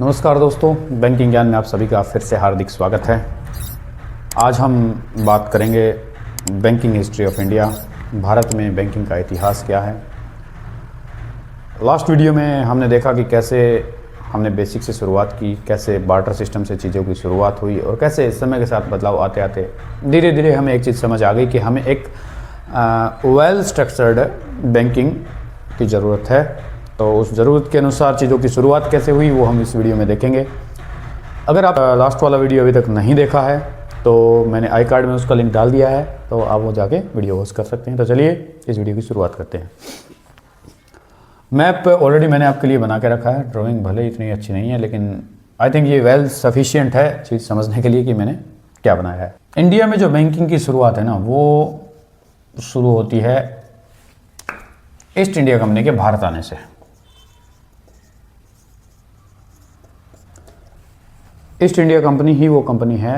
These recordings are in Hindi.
नमस्कार दोस्तों, बैंकिंग ज्ञान में आप सभी का फिर से हार्दिक स्वागत है। आज हम बात करेंगे banking history of India, Bharat में बैंकिंग का इतिहास क्या है। लास्ट वीडियो में हमने देखा कि कैसे हमने बेसिक से शुरुआत की, कैसे बार्टर सिस्टम से चीज़ों की शुरुआत हुई और कैसे समय के साथ बदलाव आते आते धीरे धीरे हमें एक चीज़ समझ आ गई कि हमें एक वेल स्ट्रक्चर्ड बैंकिंग की ज़रूरत है। तो उस ज़रूरत के अनुसार चीज़ों की शुरुआत कैसे हुई वो हम इस वीडियो में देखेंगे। अगर आप लास्ट वाला वीडियो अभी तक नहीं देखा है तो मैंने आई कार्ड में उसका लिंक डाल दिया है, तो आप वो जाके वीडियो वॉच कर सकते हैं। तो चलिए इस वीडियो की शुरुआत करते हैं। मैप ऑलरेडी मैंने आपके लिए बना के रखा है। ड्राइंग भले ही इतनी अच्छी नहीं है, लेकिन आई थिंक ये वेल सफिशिएंट है चीज़ समझने के लिए कि मैंने क्या बनाया है। इंडिया में जो बैंकिंग की शुरुआत है ना, वो शुरू होती है ईस्ट इंडिया कंपनी के भारत आने से। ईस्ट इंडिया कंपनी ही वो कंपनी है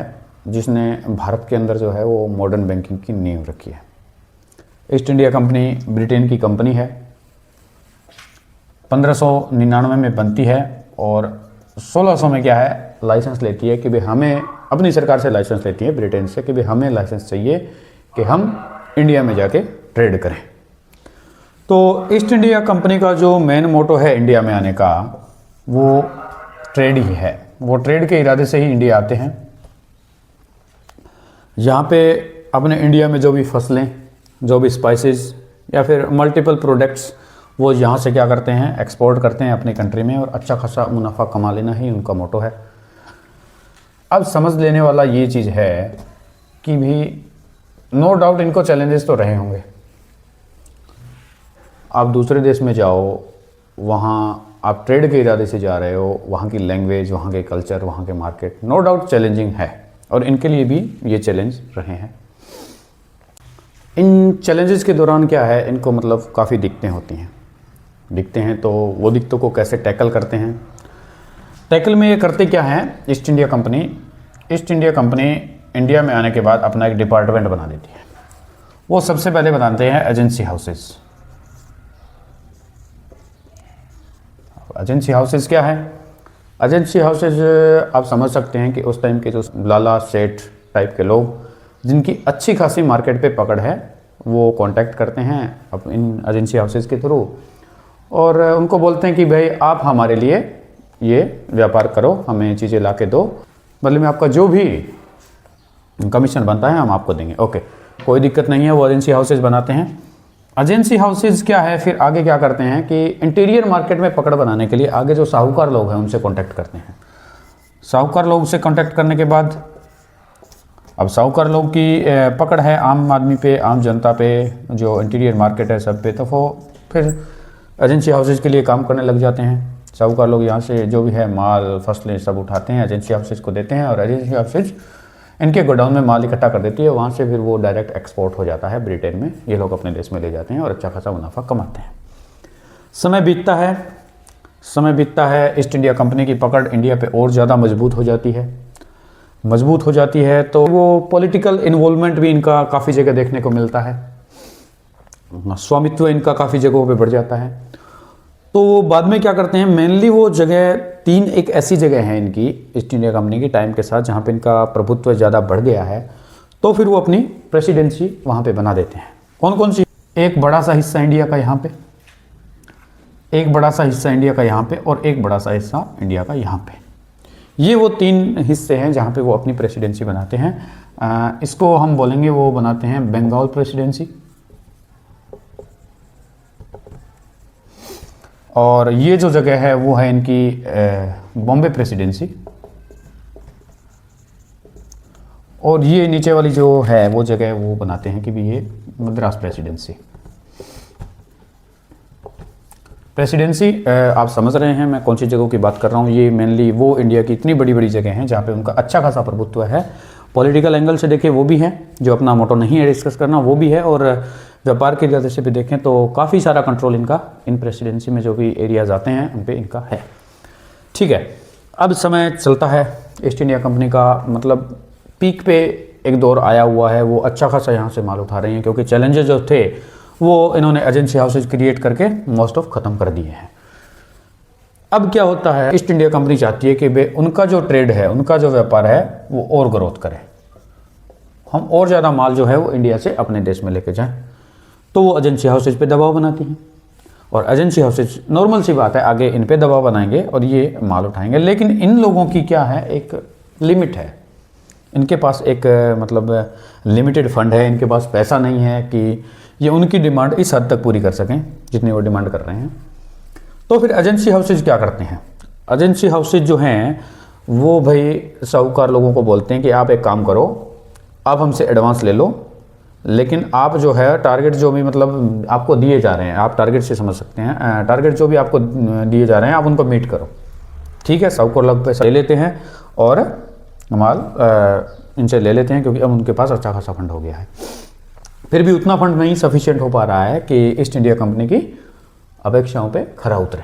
जिसने भारत के अंदर जो है वो मॉडर्न बैंकिंग की नींव रखी है। ईस्ट इंडिया कंपनी ब्रिटेन की कंपनी है, 1599 में बनती है और 1600 में क्या है लाइसेंस लेती है कि भाई हमें अपनी सरकार से लाइसेंस लेती है ब्रिटेन से कि भाई हमें लाइसेंस चाहिए कि हम इंडिया में जाके ट्रेड करें। तो ईस्ट इंडिया कंपनी का जो मेन मोटो है इंडिया में आने का वो ट्रेड ही है। वो ट्रेड के इरादे से ही इंडिया आते हैं। यहाँ पे अपने इंडिया में जो भी फसलें, जो भी स्पाइसेस या फिर मल्टीपल प्रोडक्ट्स वो यहाँ से क्या करते हैं, एक्सपोर्ट करते हैं अपनी कंट्री में और अच्छा खासा मुनाफा कमा लेना ही उनका मोटो है। अब समझ लेने वाला ये चीज़ है कि भी नो डाउट इनको चैलेंजेस तो रहे होंगे। आप दूसरे देश में जाओ, वहाँ आप ट्रेड के इरादे से जा रहे हो, वहाँ की लैंग्वेज, वहाँ के कल्चर, वहाँ के मार्केट नो डाउट चैलेंजिंग है और इनके लिए भी ये चैलेंज रहे हैं। इन चैलेंजेस के दौरान क्या है, इनको मतलब काफ़ी दिक्कतें होती हैं। दिखते हैं तो वो दिक्कतों को कैसे टैकल करते हैं। टैकल में ये करते क्या हैं, ईस्ट इंडिया कंपनी इंडिया में आने के बाद अपना एक डिपार्टमेंट बना देती है। वो सबसे पहले बनाते हैं एजेंसी हाउसेस। एजेंसी हाउसेस क्या है? एजेंसी हाउसेस आप समझ सकते हैं कि उस टाइम के जो लाला सेठ टाइप के लोग जिनकी अच्छी खासी मार्केट पे पकड़ है वो कांटेक्ट करते हैं अब इन एजेंसी हाउसेस के थ्रू और उनको बोलते हैं कि भाई आप हमारे लिए ये व्यापार करो, हमें चीज़ें ला के दो, बदले में आपका जो भी कमीशन बनता है हम आपको देंगे। ओके, कोई दिक्कत नहीं है। वो एजेंसी हाउसेस बनाते हैं। एजेंसी हाउसेस क्या है, फिर आगे क्या करते हैं कि इंटीरियर मार्केट में पकड़ बनाने के लिए आगे जो साहूकार लोग हैं उनसे कांटेक्ट करते हैं। साहूकार लोग से कांटेक्ट करने के बाद अब साहूकार लोग की पकड़ है आम आदमी पे, आम जनता पे, जो इंटीरियर मार्केट है सब पे, तो वो फिर एजेंसी हाउसेस के लिए काम करने लग जाते हैं। साहूकार लोग यहाँ से जो भी है माल फसलें सब उठाते हैं, एजेंसी हाउसेस को देते हैं और एजेंसी हाउसेस इनके गोडाउन में माल इकट्ठा कर देती है। वहाँ से फिर वो डायरेक्ट एक्सपोर्ट हो जाता है ब्रिटेन में। ये लोग अपने देश में ले जाते हैं और अच्छा खासा मुनाफा कमाते हैं। समय बीतता है, ईस्ट इंडिया कंपनी की पकड़ इंडिया पे और ज़्यादा मजबूत हो जाती है तो वो पॉलिटिकल इन्वॉल्वमेंट भी इनका काफ़ी जगह देखने को मिलता है। स्वामित्व इनका काफ़ी जगहों पे बढ़ जाता है। तो बाद में क्या करते हैं, मेनली वो जगह एक ऐसी जगह है इनकी ईस्ट इंडिया कंपनी की टाइम के साथ जहाँ पे इनका प्रभुत्व ज़्यादा बढ़ गया है, तो फिर वो अपनी प्रेसिडेंसी वहाँ पे बना देते हैं। कौन कौन सी? एक बड़ा सा हिस्सा इंडिया का यहाँ पे, एक बड़ा सा हिस्सा इंडिया का यहाँ पे और एक बड़ा सा हिस्सा इंडिया का यहाँ पे। ये वो 3 हिस्से हैं जहाँ पे वो अपनी प्रेसिडेंसी बनाते हैं। इसको हम बोलेंगे, वो बनाते हैं बंगाल प्रेसिडेंसी। और ये जो जगह है वो है इनकी बॉम्बे प्रेसिडेंसी। और ये नीचे वाली जो है वो जगह वो बनाते हैं कि भी ये मद्रास प्रेसिडेंसी। आप समझ रहे हैं मैं कौन सी जगहों की बात कर रहा हूँ। ये मेनली वो इंडिया की इतनी बड़ी बड़ी जगह हैं जहाँ पे उनका अच्छा खासा प्रभुत्व है। पॉलिटिकल एंगल से देखें वो भी है, जो अपना मोटो नहीं है डिस्कस करना वो भी है, और व्यापार के इरादे से भी देखें तो काफ़ी सारा कंट्रोल इनका इन प्रेसिडेंसी में जो भी एरियाज आते हैं उन पे इनका है। ठीक है, अब समय चलता है, ईस्ट इंडिया कंपनी का मतलब पीक पे एक दौर आया हुआ है। वो अच्छा खासा यहाँ से माल उठा रहे हैं क्योंकि चैलेंजेस जो थे वो इन्होंने एजेंसी हाउसेज क्रिएट करके मोस्ट ऑफ ख़त्म कर दिए हैं। अब क्या होता है, ईस्ट इंडिया कंपनी चाहती है कि वे उनका जो ट्रेड है, उनका जो व्यापार है वो और ग्रोथ करे, हम और ज़्यादा माल जो है वो इंडिया से अपने देश में लेके जाएं। तो वो एजेंसी हाउसेज पे दबाव बनाती हैं और एजेंसी हाउसेज नॉर्मल सी बात है आगे इन पे दबाव बनाएंगे और ये माल उठाएंगे। लेकिन इन लोगों की क्या है, एक लिमिट है, इनके पास एक मतलब लिमिटेड फंड है, इनके पास पैसा नहीं है कि ये उनकी डिमांड इस हद तक पूरी कर सकें जितनी वो डिमांड कर रहे हैं। तो फिर एजेंसी हाउसेज क्या करते हैं, एजेंसी हाउसेज जो हैं वो भाई साहूकार लोगों को बोलते हैं कि आप एक काम करो, आप हमसे एडवांस ले लो, लेकिन आप जो है टारगेट जो भी मतलब आपको दिए जा रहे हैं, आप टारगेट से समझ सकते हैं, टारगेट जो भी आपको दिए जा रहे हैं आप उनको मीट करो। ठीक है, साहूकार लोग पैसा ले लेते हैं और माल इनसे ले लेते हैं क्योंकि अब उनके पास अच्छा खासा फंड हो गया है। फिर भी उतना फंड नहीं सफिशिएंट हो पा रहा है कि ईस्ट इंडिया कंपनी की अपेक्षाओं पे खरा उतरे।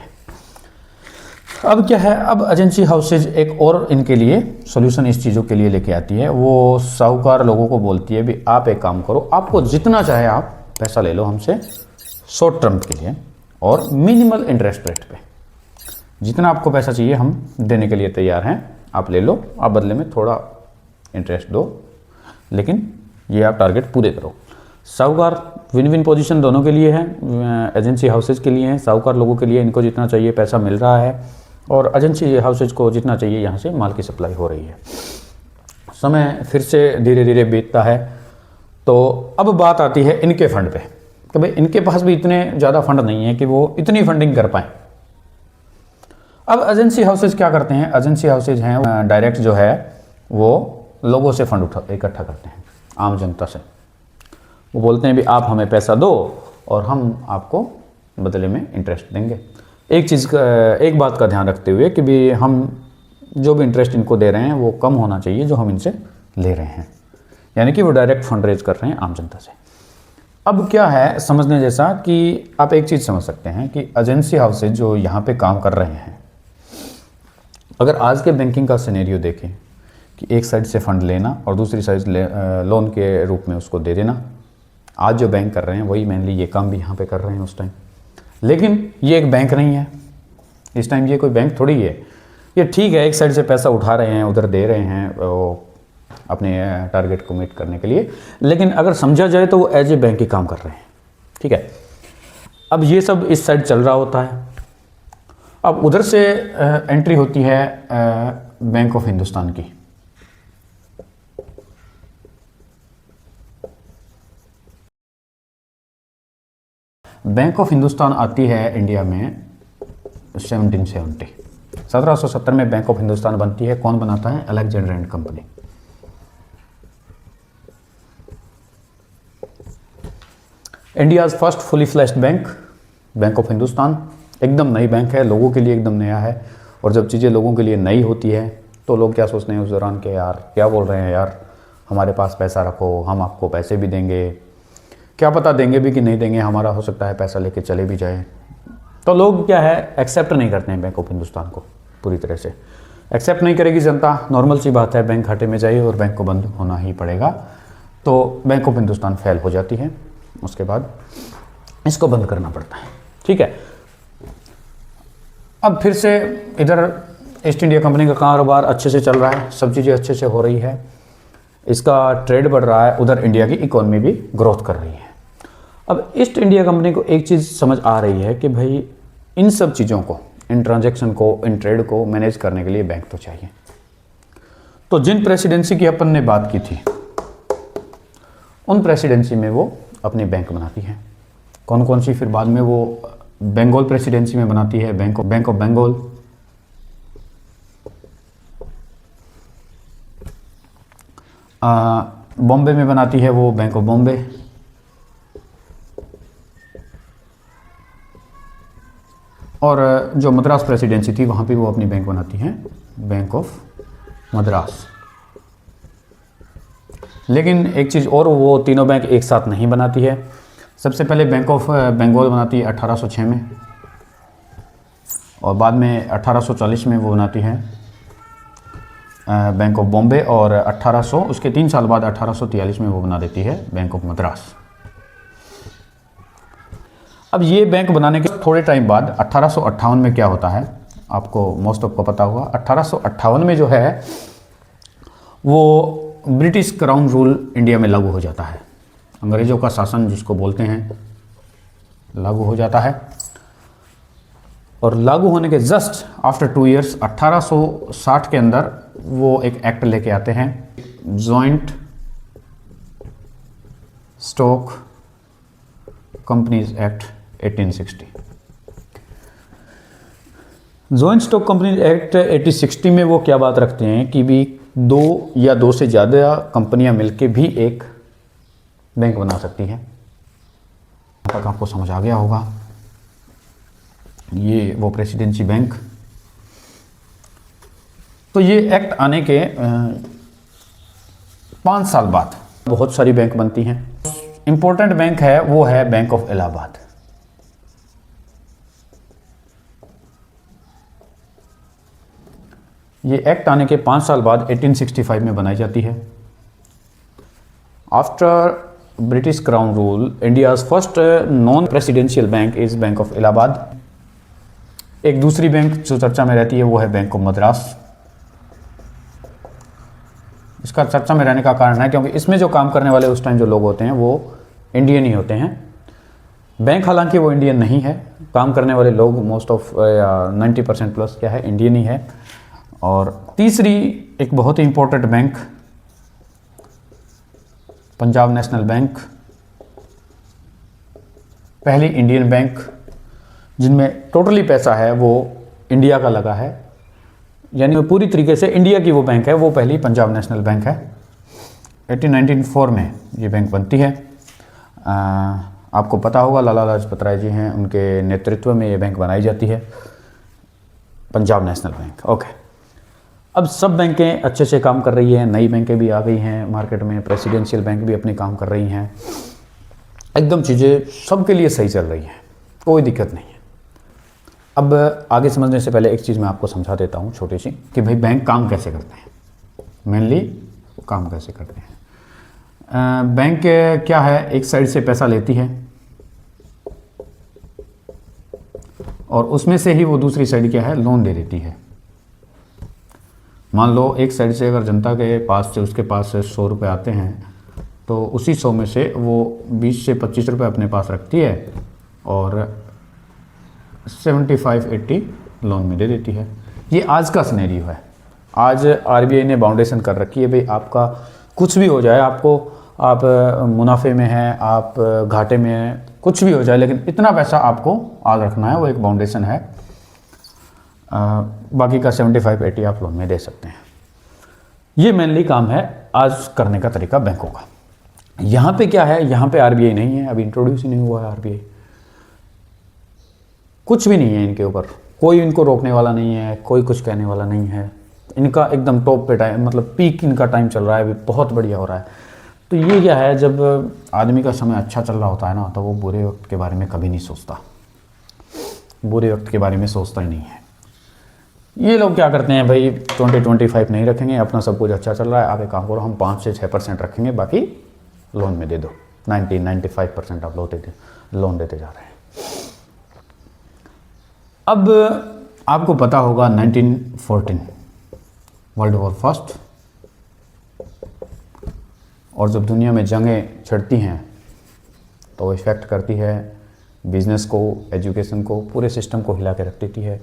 अब क्या है, अब एजेंसी हाउसेज एक और इनके लिए सॉल्यूशन इस चीज़ों के लिए लेके आती है। वो साहूकार लोगों को बोलती है भी आप एक काम करो, आपको जितना चाहे आप पैसा ले लो हमसे शॉर्ट टर्म के लिए और मिनिमल इंटरेस्ट रेट पे, जितना आपको पैसा चाहिए हम देने के लिए तैयार हैं, आप ले लो, आप बदले में थोड़ा इंटरेस्ट दो, लेकिन ये आप टारगेट पूरे करो। साहूकार विन विन पोजीशन दोनों के लिए है, एजेंसी हाउसेज के लिए है, साहूकार लोगों के लिए इनको जितना चाहिए पैसा मिल रहा है और एजेंसी हाउसेज को जितना चाहिए यहाँ से माल की सप्लाई हो रही है। समय फिर से धीरे धीरे बीतता है। तो अब बात आती है इनके फंड पे कि भाई इनके पास भी इतने ज़्यादा फंड नहीं है कि वो इतनी फंडिंग कर पाएँ। अब एजेंसी हाउसेज क्या करते हैं, एजेंसी हाउसेज हैं डायरेक्ट जो है वो लोगों से फंड इकट्ठा करते हैं, आम जनता से। वो बोलते हैं भी आप हमें पैसा दो और हम आपको बदले में इंटरेस्ट देंगे। एक बात का ध्यान रखते हुए कि भी हम जो भी इंटरेस्ट इनको दे रहे हैं वो कम होना चाहिए जो हम इनसे ले रहे हैं, यानी कि वो डायरेक्ट फंड रेज कर रहे हैं आम जनता से। अब क्या है समझने जैसा कि आप एक चीज़ समझ सकते हैं कि एजेंसी हाउसेज जो यहाँ पे काम कर रहे हैं, अगर आज के बैंकिंग का सिनेरियो देखें कि एक साइड से फंड लेना और दूसरी साइड लोन के रूप में उसको दे देना, आज जो बैंक कर रहे हैं वही मेनली ये काम भी यहाँ पे कर रहे हैं उस टाइम। लेकिन ये एक बैंक नहीं है, इस टाइम ये कोई बैंक थोड़ी है। ये ठीक है एक साइड से पैसा उठा रहे हैं उधर दे रहे हैं अपने टारगेट को मीट करने के लिए, लेकिन अगर समझा जाए तो वो एज ए बैंक ही काम कर रहे हैं। ठीक है, अब ये सब इस साइड चल रहा होता है। अब उधर से एंट्री होती है बैंक ऑफ हिंदुस्तान की। बैंक ऑफ हिंदुस्तान आती है इंडिया में 1770 में बैंक ऑफ हिंदुस्तान बनती है। कौन बनाता है, Alexander and company. India's first fully flashed bank, bank of Hindustan. एकदम नई बैंक है, लोगों के लिए एकदम नया है। और जब चीज़ें लोगों के लिए नई होती है तो लोग क्या सोचते हैं उस दौरान के यार क्या बोल रहे हैं यार, हमारे पास पैसा रखो, हम आपको पैसे भी देंगे, क्या पता देंगे भी कि नहीं देंगे, हमारा हो सकता है पैसा लेके चले भी जाए। तो लोग क्या है एक्सेप्ट नहीं करते हैं बैंक ऑफ हिंदुस्तान को, पूरी तरह से एक्सेप्ट नहीं करेगी जनता, नॉर्मल सी बात है, बैंक घाटे में जाए और बैंक को बंद होना ही पड़ेगा। तो बैंक ऑफ हिंदुस्तान फेल हो जाती है, उसके बाद इसको बंद करना पड़ता है। ठीक है, अब फिर से इधर ईस्ट इंडिया कंपनी का कारोबार अच्छे से चल रहा है, सब चीज़ें अच्छे से हो रही है, इसका ट्रेड बढ़ रहा है, उधर इंडिया की इकोनॉमी भी ग्रोथ कर रही है। अब ईस्ट इंडिया कंपनी को एक चीज़ समझ आ रही है कि भाई इन सब चीज़ों को, इन ट्रांजैक्शन को, इन ट्रेड को मैनेज करने के लिए बैंक तो चाहिए। तो जिन प्रेसिडेंसी की अपन ने बात की थी उन प्रेसिडेंसी में वो अपनी बैंक बनाती है। कौन कौन सी, फिर बाद में वो बंगाल प्रेसिडेंसी में बनाती है बैंक ऑफ बंगाल, बॉम्बे में बनाती है वो बैंक ऑफ बॉम्बे, और जो मद्रास प्रेसिडेंसी थी वहाँ पे वो अपनी बैंक बनाती हैं बैंक ऑफ मद्रास। लेकिन एक चीज़ और, वो तीनों बैंक एक साथ नहीं बनाती है। सबसे पहले बैंक ऑफ बंगाल बनाती है 1806 में, और बाद में 1840 में वो बनाती है बैंक ऑफ बॉम्बे, और 1800 उसके 3 साल बाद 1843 में वो बना देती है बैंक ऑफ मद्रास। अब ये बैंक बनाने के थोड़े टाइम बाद 1858 में क्या होता है, आपको मोस्ट ऑफ को पता होगा 1858 में जो है वो ब्रिटिश क्राउन रूल इंडिया में लागू हो जाता है। अंग्रेज़ों का शासन जिसको बोलते हैं लागू हो जाता है। और लागू होने के जस्ट आफ्टर 2 इयर्स 1860 के अंदर वो एक एक्ट लेके आते हैं, joint stock companies act 1860। Joint stock companies act 1860 में वो क्या बात रखते हैं कि भी 2 या 2 से ज़्यादा कंपनियां मिलके भी एक बैंक बना सकती हैं। अब तक आपको समझ आ गया होगा, ये वो प्रेसिडेंसी बैंक। तो ये एक्ट आने के 5 साल बाद बहुत सारी बैंक बनती हैं। इंपॉर्टेंट बैंक है वो है बैंक ऑफ इलाहाबाद। ये एक्ट आने के 5 साल बाद 1865 में बनाई जाती है। After British crown rule, India's first non presidential bank is bank of Allahabad. एक दूसरी बैंक जो चर्चा में रहती है वो है बैंक ऑफ मद्रास। इसका चर्चा में रहने का कारण है क्योंकि इसमें जो काम करने वाले उस टाइम जो लोग होते हैं वो इंडियन ही होते हैं। बैंक हालांकि वो इंडियन नहीं है, काम करने वाले लोग मोस्ट ऑफ 90% प्लस क्या है इंडियन ही है। और तीसरी एक बहुत ही important bank Punjab National Bank, पहली इंडियन बैंक जिनमें टोटली पैसा है वो इंडिया का लगा है, यानी पूरी तरीके से इंडिया की वो बैंक है, वो पहली पंजाब नेशनल बैंक है। 1894 में ये बैंक बनती है। आपको पता होगा लाला लाजपत राय जी हैं, उनके नेतृत्व में ये बैंक बनाई जाती है, पंजाब नेशनल बैंक। ओके, अब सब बैंकें अच्छे से काम कर रही हैं, नई बैंकें भी आ गई हैं मार्केट में, प्रेसिडेंशियल बैंक भी अपने काम कर रही हैं, एकदम चीज़ें सबके लिए सही चल रही हैं, कोई दिक्कत नहीं है। अब आगे समझने से पहले एक चीज़ मैं आपको समझा देता हूँ छोटी सी, कि भाई बैंक काम कैसे करते हैं, मेनली काम कैसे करते हैं। बैंक क्या है, एक साइड से पैसा लेती है और उसमें से ही वो दूसरी साइड क्या है, लोन दे देती है। मान लो एक साइड से अगर जनता के पास से उसके पास से 100 रुपये आते हैं तो उसी 100 में से वो 20 से 25 रुपये अपने पास रखती है और 75-80 लोन में दे देती है। ये आज का सिनेरियो है। आज आरबीआई ने बाउंडेशन कर रखी है, भाई आपका कुछ भी हो जाए, आप मुनाफे में हैं, आप घाटे में हैं, कुछ भी हो जाए, लेकिन इतना पैसा आपको आज रखना है, वो एक बाउंडेशन है। बाकी का 75-80 आप लोन में दे सकते हैं। ये मेनली काम है आज करने का तरीका बैंकों का। यहाँ पे क्या है, यहाँ पे आरबीआई नहीं है, अभी इंट्रोड्यूस ही नहीं हुआ है आरबीआई, कुछ भी नहीं है इनके ऊपर, कोई इनको रोकने वाला नहीं है, कोई कुछ कहने वाला नहीं है। इनका एकदम टॉप पे टाइम, मतलब पीक इनका टाइम चल रहा है, अभी बहुत बढ़िया हो रहा है। तो ये क्या है, जब आदमी का समय अच्छा चल रहा होता है ना, तो वो बुरे वक्त के बारे में कभी नहीं सोचता, बुरे वक्त के बारे में सोचता ही नहीं है। ये लोग क्या करते हैं भाई, 20-25 नहीं रखेंगे, अपना सब कुछ अच्छा चल रहा है, आप एक काम करो, हम 5 से 6% रखेंगे, बाकी लोन में दे दो। 90-95% आप लोन देते जा रहे हैं। अब आपको पता होगा 1914 वर्ल्ड वॉर फर्स्ट, और जब दुनिया में जंगें छिड़ती हैं तो इफ़ेक्ट करती है बिजनेस को, एजुकेशन को, पूरे सिस्टम को हिला के रख देती है।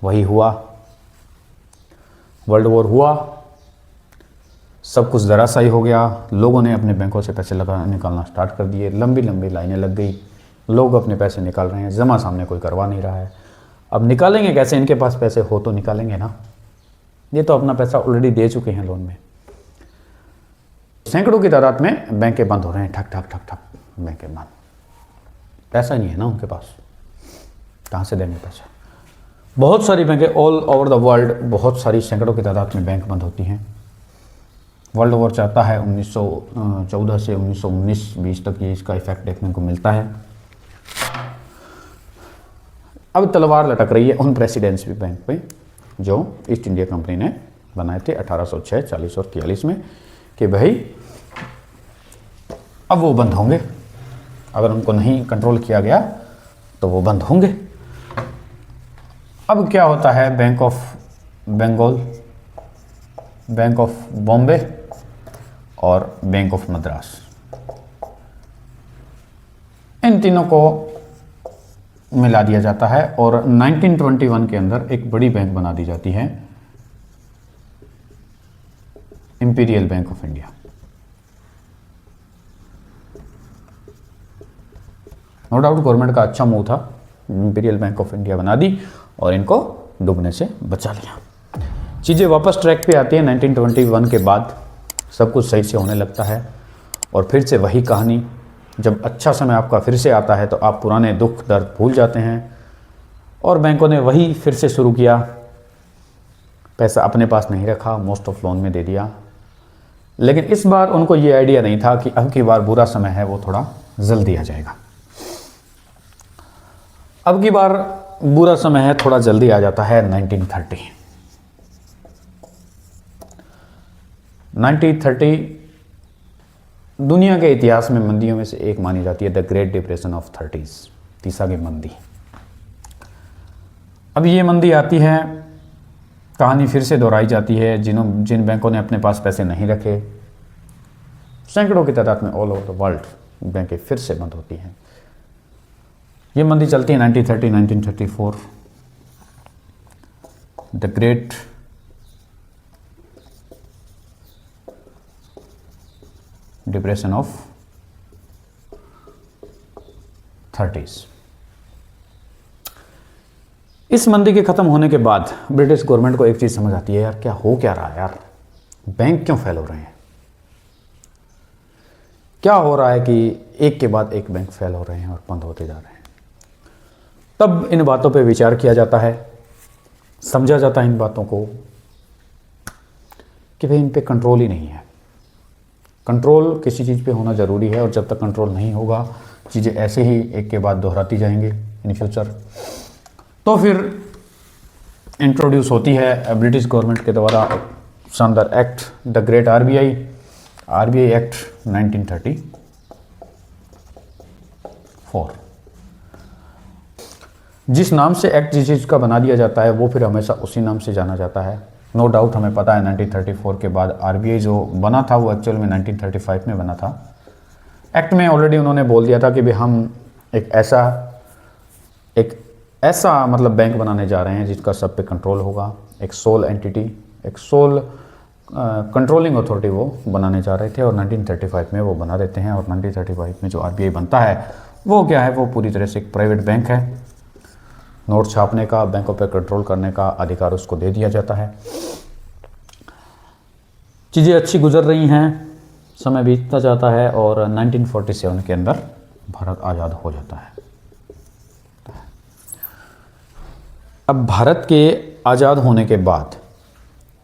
वही हुआ, वर्ल्ड वॉर हुआ, सब कुछ धराशायी हो गया, लोगों ने अपने बैंकों से पैसे निकालना स्टार्ट कर दिए, लंबी लंबी लाइनें लग गई, लोग अपने पैसे निकाल रहे हैं, जमा सामने कोई करवा नहीं रहा है। अब निकालेंगे कैसे, इनके पास पैसे हो तो निकालेंगे ना, ये तो अपना पैसा ऑलरेडी दे चुके हैं लोन में। सैकड़ों की तादाद में बैंकें बंद हो रहे हैं, ठक ठक ठक ठक बैंकें बंद, पैसा नहीं है ना उनके पास, कहाँ से देंगे पैसा। बहुत सारी बैंकें ऑल ओवर द वर्ल्ड, बहुत सारी सैकड़ों की तादाद में बैंक बंद होती हैं। वर्ल्ड वॉर चाहता है 1914 से 1919-20 तक ये इसका इफेक्ट देखने को मिलता है। अब तलवार लटक रही है उन प्रेसिडेंसी बैंक पे जो ईस्ट इंडिया कंपनी ने बनाए थे 1806, 40 और 43 में, कि भाई अब वो बंद होंगे, अगर उनको नहीं कंट्रोल किया गया तो वो बंद होंगे। अब क्या होता है, bank of Bengal, bank of Bombay और बैंक ऑफ मद्रास, इन तीनों को मिला दिया जाता है और 1921 के अंदर एक बड़ी बैंक बना दी जाती है, imperial bank of India. No doubt government का अच्छा मूव था, इंपीरियल बैंक ऑफ इंडिया बना दी और इनको डूबने से बचा लिया। चीज़ें वापस ट्रैक पे आती है 1921 के बाद, सब कुछ सही से होने लगता है और फिर से वही कहानी, जब अच्छा समय आपका फिर से आता है तो आप पुराने दुख दर्द भूल जाते हैं और बैंकों ने वही फिर से शुरू किया, पैसा अपने पास नहीं रखा, मोस्ट ऑफ लोन में दे दिया। लेकिन इस बार उनको ये आइडिया नहीं था कि अब की बार बुरा समय है वो थोड़ा जल्दी आ जाएगा। अब की बार बुरा समय है थोड़ा जल्दी आ जाता है 1930। 1930 दुनिया के इतिहास में मंदियों में से एक मानी जाती है, the great depression of 30s, 30 की मंदी। अब ये मंदी आती है, कहानी फिर से दोहराई जाती है, जिन बैंकों ने अपने पास पैसे नहीं रखे, सैकड़ों की तादाद में ऑल ओवर द वर्ल्ड बैंकें फिर से बंद होती हैं। ये मंदी चलती है 1930, 1934, the great depression of 30s। इस मंदी के ख़त्म होने के बाद ब्रिटिश गवर्नमेंट को एक चीज़ समझ आती है, यार क्या हो क्या रहा है, यार बैंक क्यों फेल हो रहे हैं, क्या हो रहा है कि एक के बाद एक बैंक फेल हो रहे हैं और बंद होते जा रहे हैं। तब इन बातों पे विचार किया जाता है, समझा जाता है इन बातों को कि भाई इन पे कंट्रोल ही नहीं है। कंट्रोल किसी चीज़ पे होना ज़रूरी है और जब तक कंट्रोल नहीं होगा चीज़ें ऐसे ही एक के बाद दोहराती जाएंगे इन फ्यूचर। तो फिर इंट्रोड्यूस होती है ब्रिटिश गवर्नमेंट के द्वारा शानदार act, the great RBI act 1934। जिस नाम से एक्ट जिस चीज़ का बना दिया जाता है वो फिर हमेशा उसी नाम से जाना जाता है। नो डाउट हमें पता है 1934 के बाद आरबीआई जो बना था वो एक्चुअल में 1935 में बना था। एक्ट में ऑलरेडी उन्होंने बोल दिया था कि भाई हम एक ऐसा मतलब बैंक बनाने जा रहे हैं जिसका सब पे कंट्रोल होगा, एक सोल एंटिटी, एक सोल कंट्रोलिंग अथॉरिटी वो बनाने जा रहे थे और 1935 में वो बना देते हैं। और 1935 में जो आरबीआई बनता है वो क्या है, वो पूरी तरह से एक प्राइवेट बैंक है। नोट छापने का, बैंकों पर कंट्रोल करने का अधिकार उसको दे दिया जाता है। चीज़ें अच्छी गुजर रही हैं, समय बीतता जाता है और 1947 के अंदर भारत आज़ाद हो जाता है। अब भारत के आज़ाद होने के बाद,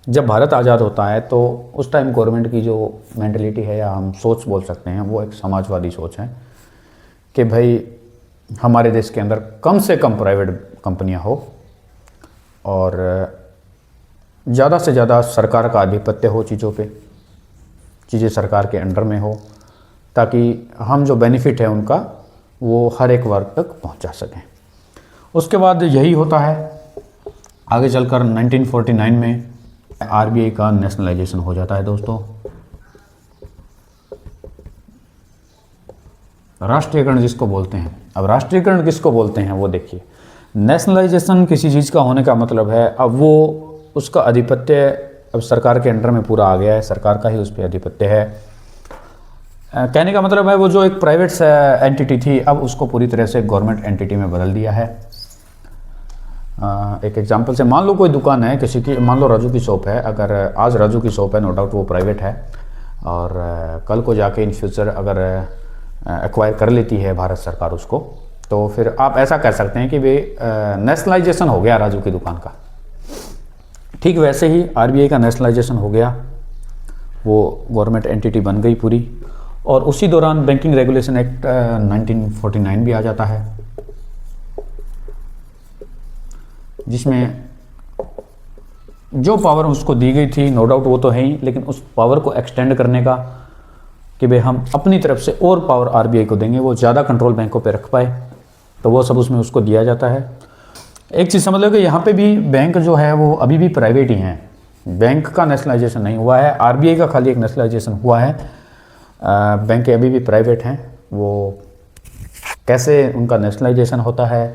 जब भारत आज़ाद होता है तो उस टाइम गवर्नमेंट की जो मेंटलिटी है या हम सोच बोल सकते हैं वो एक समाजवादी सोच है कि भाई हमारे देश के अंदर कम से कम प्राइवेट कंपनियां हो और ज़्यादा से ज़्यादा सरकार का आधिपत्य हो चीज़ों पे, चीज़ें सरकार के अंडर में हो, ताकि हम जो बेनिफिट है उनका वो हर एक वर्ग तक पहुंचा सकें। उसके बाद यही होता है, आगे चलकर 1949 में आरबीआई का नेशनलाइजेशन हो जाता है। दोस्तों, राष्ट्रीयकरण जिसको बोलते हैं, अब राष्ट्रीयकरण किसको बोलते हैं वो देखिए। नेशनलाइजेशन किसी चीज़ का होने का मतलब है अब वो उसका आधिपत्य अब सरकार के अंडर में पूरा आ गया है, सरकार का ही उस पर आधिपत्य है। कहने का मतलब है वो जो एक प्राइवेट एंटिटी थी अब उसको पूरी तरह से गवर्नमेंट एंटिटी में बदल दिया है। एक एग्जांपल से मान लो कोई दुकान है किसी की, मान लो राजू की शॉप है, अगर आज राजू की शॉप है नो डाउट वो प्राइवेट है और कल को जाके इन फ्यूचर अगर एक्वायर कर लेती है भारत सरकार उसको, तो फिर आप ऐसा कह सकते हैं कि भाई नेशनलाइजेशन हो गया राजू की दुकान का। ठीक वैसे ही आरबीआई का नेशनलाइजेशन हो गया, वो गवर्नमेंट एंटिटी बन गई पूरी। और उसी दौरान बैंकिंग रेगुलेशन एक्ट 1949 भी आ जाता है, जिसमें जो पावर उसको दी गई थी नो डाउट वो तो है ही, लेकिन उस पावर को एक्सटेंड करने का कि भाई हम अपनी तरफ से और पावर आरबीआई को देंगे, वो ज़्यादा कंट्रोल बैंकों पे रख पाए, तो वो सब उसमें उसको दिया जाता है। एक चीज़ समझ लो कि यहाँ पे भी बैंक जो है वो अभी भी प्राइवेट ही हैं, बैंक का नेशनलाइजेशन नहीं हुआ है। आरबीआई का खाली एक नेशनलाइजेशन हुआ है, बैंक अभी भी प्राइवेट हैं। वो कैसे उनका नेशनलाइजेशन होता है,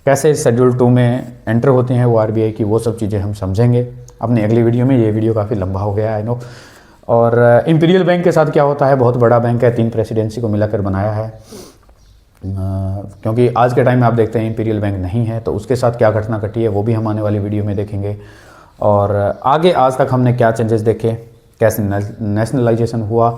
कैसे शेड्यूल 2 में एंटर होते हैं वो आरबीआई की, वो सब चीज़ें हम समझेंगे अपनी अगली वीडियो में। ये वीडियो काफ़ी लंबा हो गया आई नो। और इंपीरियल बैंक के साथ क्या होता है, बहुत बड़ा बैंक है, 3 प्रेसिडेंसी को मिलाकर बनाया है। क्योंकि आज के टाइम में आप देखते हैं इंपीरियल बैंक नहीं है, तो उसके साथ क्या घटना घटी है वो भी हम आने वाली वीडियो में देखेंगे। और आगे आज तक हमने क्या चेंजेस देखे, कैसे नेशनलाइजेशन हुआ,